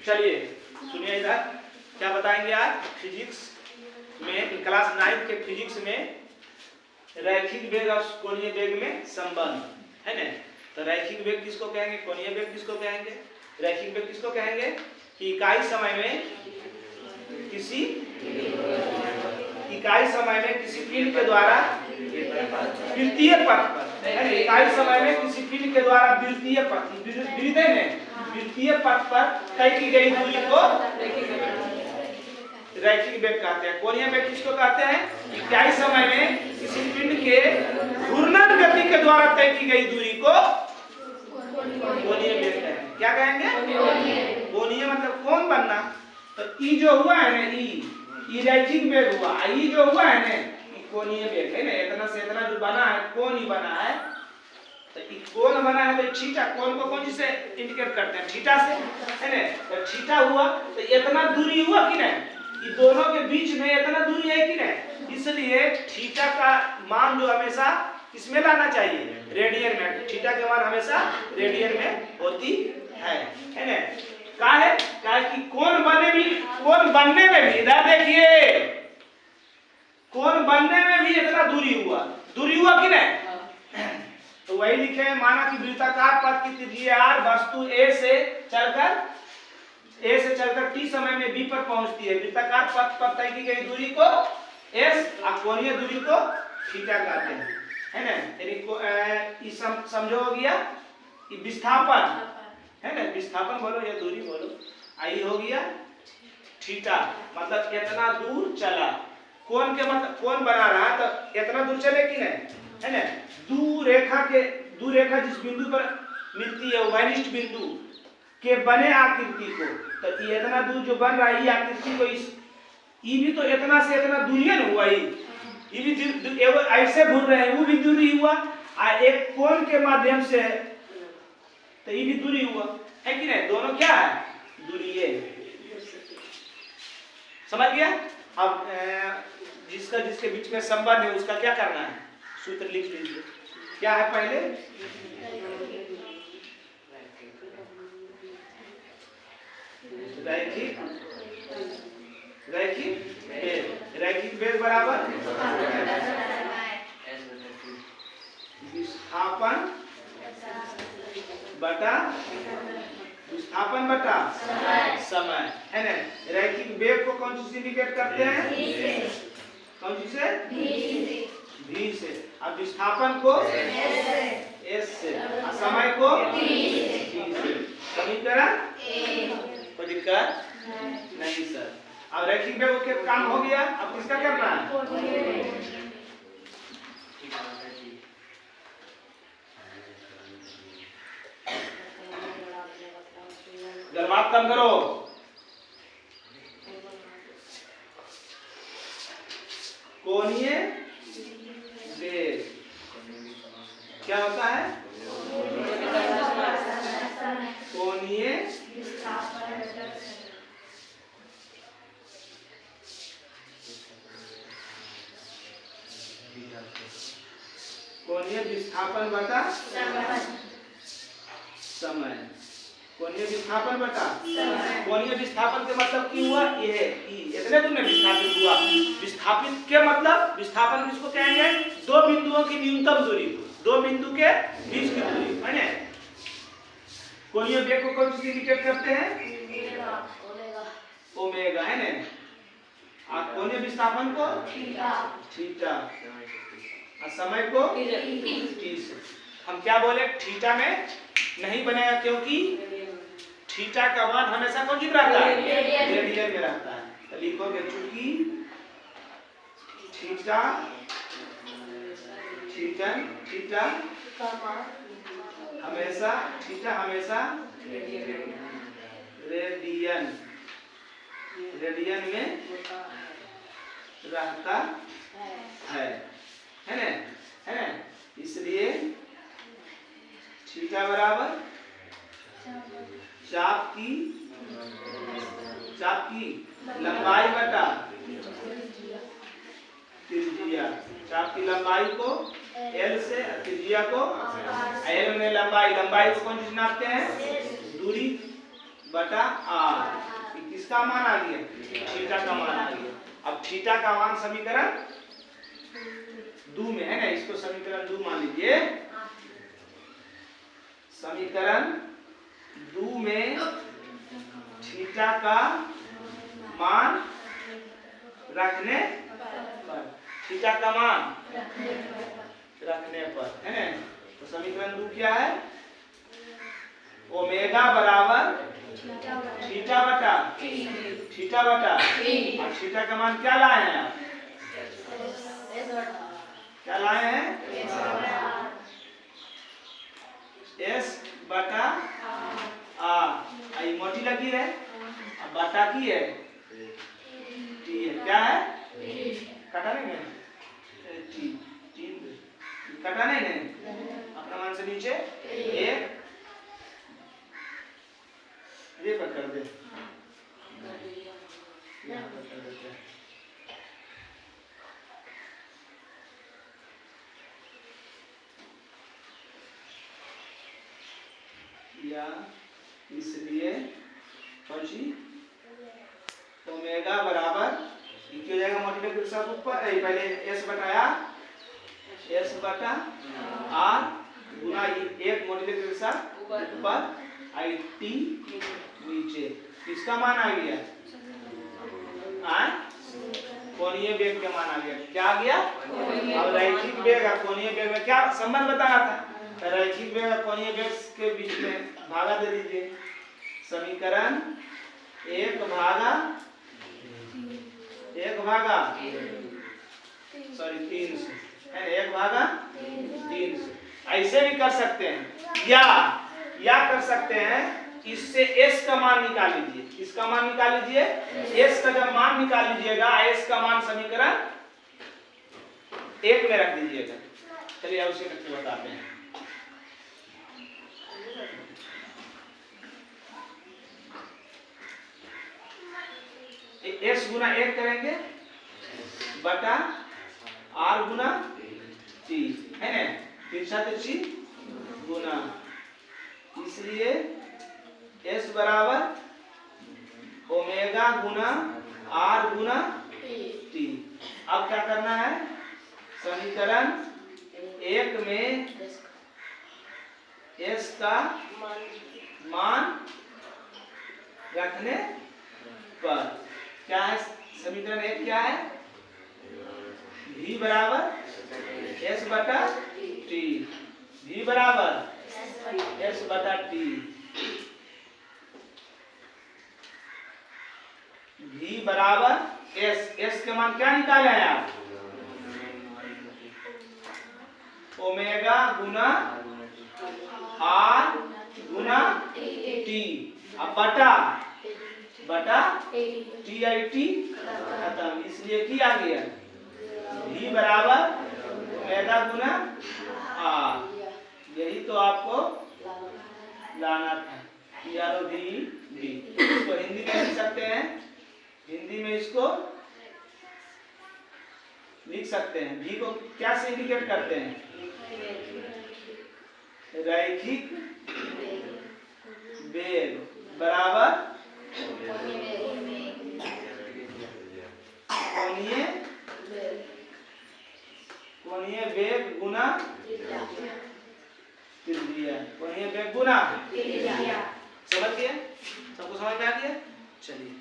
चलिए सुनिए इधर क्या बताएंगे आज फिजिक्स में, क्लास 9 के फिजिक्स में रैखिक वेग और कोणीय वेग में संबंध है ना। तो रैखिक वेग किसको कहेंगे, कोणीय वेग किसको कहेंगे। रैखिक वेग किसको कहेंगे कि इकाई समय में किसी पिंड के द्वारा वृत्तीय पथ पर, इकाई समय में किसी पिंड के द्वारा वृत्तीय पथ पर तय की गई दूरी को रैखिक वेग कहते हैं। कोणीय वेग किसको कहते हैं, इकाई समय में किसी पिंड के घूर्णन गति के द्वारा तय की गई दूरी को कोणीय वेग कहते हैं। क्या कहेंगे, कोणीय मतलब कोण बनना। तो ई जो हुआ है ना, ई रैखिक वेग हुआ, ई जो हुआ है ना कोणीय वेग है ना। इतना से इतना जो बना है कोण ही बना है। तो ई कोण बना है तो थीटा, कोण को कौन चीज से इंडिकेट करते हैं, थीटा से है ना। तो थीटा हुआ तो इतना दूरी हुआ कि नहीं, ये दोनों के बीच में इतना दूरी है कि नहीं। इसलिए थीटा का मान जो हमेशा किसमें लाना चाहिए, रेडियन में। थीटा के मान हमेशा रेडियन में होती है ना। क्या है कि कोण बनने में भी इधर देखिए, कोण बनने में भी इतना दूरी हुआ कि नहीं। तो वही लिखे, माना कि वृत्ताकार पथ की त्रिज्या r वस्तु A से चलकर t समय में B पर पहुंचती है। वृत्ताकार पथ पर तय की गई दूरी को s और कोणीय दूरी को थीटा कहते हैं, है ना। ये समझो हो गया। ये विस्थापन है ना, विस्थापन बोलो या दूरी बोलो। आई हो गया थीटा, मतलब इतना दूर चला। कोण के मतलब कोण बना रहा है तो इतना दूर चले कि नहीं, है ना। दू रेखा जिस बिंदु पर मिलती है, वनिष्ठ बिंदु के बने आकृति को, तो ये इतना दूर जो बन रहा है ये आकृति को, ये भी तो इतना से इतना दूरी न हुआ। ये भी ऐसे घूम रहे हैं, वो भी दूरी हुआ। एक कोण के माध्यम से तो ये भी दूरी हुआ है कि नहीं। दोनों क्या है, दूरी है। समझ गया। अब जिसके बीच में संबंध है उसका क्या करना है, सूत्र लिख लीजिए। क्या है पहले, रैखिक वेग बराबर विस्थापन बटा समय, है ना। रैखिक वेग को कौन सी इंडिकेट करते हैं, कौन सी से, v से। अब विस्थापन को s से, और समय को t से। समीकरण कोई दिक्कत नहीं सर। अब रैखिक वेग के काम हो गया, अब किसका करना है, बात कम करो। कोणीय वेग क्या होता है, कोणीय विस्थापन बटा समय। कोणीय विस्थापन बटा कोणीय विस्थापन के मतलब की हुआ, ये है इतने दूर में विस्थापित हुआ। विस्थापित के मतलब, विस्थापन किसको कहेंगे, दो बिंदुओं की न्यूनतम दूरी, दो बिंदु के बीच की दूरी, है ना। कोणीय वेग को कौन सी इंडिकेट करते हैं, ओमेगा, है ना। और कोणीय विस्थापन को थीटा, और समय को t से। हम क्या बोले, थीटा में नहीं बनेगा क्योंकि थीटा का मान हमेशा कौन सी रहता है, रेडियन में रहता है। तो लिखोगे चूंकि थीटा हमेशा रेडियन में रहता है ना। इसलिए थीटा बराबर चाप की लंबाई बटा त्रिज्या। चाप की लंबाई को L से, त्रिज्या को L में लंबाई को कौन चीज नापते हैं, दूरी बटा आर। किसका मान आ गया? थीटा का मान आ गया। अब थीटा का मान समीकरण 2 में है ना, इसको समीकरण 2 मान लीजिए। समीकरण 2 में थीटा का मान रखने पर, थीटा का मान रखने पर है ना, तो समीकरण 2 क्या है? ओमेगा बराबर थीटा बटा और थीटा का मान क्या लाए हैं आप? क्या लाए हैं? एस बटा आर। आई मोटी लगी है, अब बटा की है टी है। क्या है? कटा नहीं है टी, कटा नहीं है अपना मान से नीचे एक ये पर कर दे, यहाँ पर कर देते हैं। या इसलिए पहुंची ओमेगा बराबर क्या हो जाएगा? मल्टीप्लाई के साथ ऊपर पहले एस बटाया एस बटा आर गुना एक मल्टीप्लाई के साथ ऊपर आई टी नीचे। किसका मान आ गया? कोणीय वेग का मान आ गया। क्या आ गया? अब रैखिक वेग और कोणीय वेग में क्या संबंध बताना था? तो रैखिक वेग और कोणीय वेग के बीच में भागा दे दीजिए। समीकरण 1 भागा 3 से 1 भागा 3 से ऐसे भी कर सकते हैं, या कर सकते हैं इससे s का मान निकाल लीजिए। इसका मान निकाल लीजिए, s का जब मान निकाल लीजिएगा, s का मान समीकरण 1 में रख दीजिएगा। चलिए अब उसे करके बताते हैं। s गुना 1 करेंगे बटा r गुना t है ना, 3 7 3 गुना, इसलिए s बराबर ओमेगा गुना r गुना t। अब क्या करना है? समीकरण 1 में s का मान रखने पर क्या है? समीकरण 1 क्या है? v बराबर s बटा t, v बराबर s बटा t, v बराबर s के मान क्या निकाले हैं आप? ओमेगा गुना r गुना t, अब बटा टी आई टी खत्म, इसलिए की आ गया v बराबर ओमेगा गुना r। यही तो आपको लाना था, टी। इसको हिंदी में लिख सकते हैं, हिंदी में इसको लिख सकते हैं। v को क्या से इंडिकेट करते हैं? रैखिक वेग बराबर कोणीय वेग गुना त्रिज्या। कोणीय वेग गुना त्रिज्या। समझ गए? सबको समझ में आ गया? चलिए।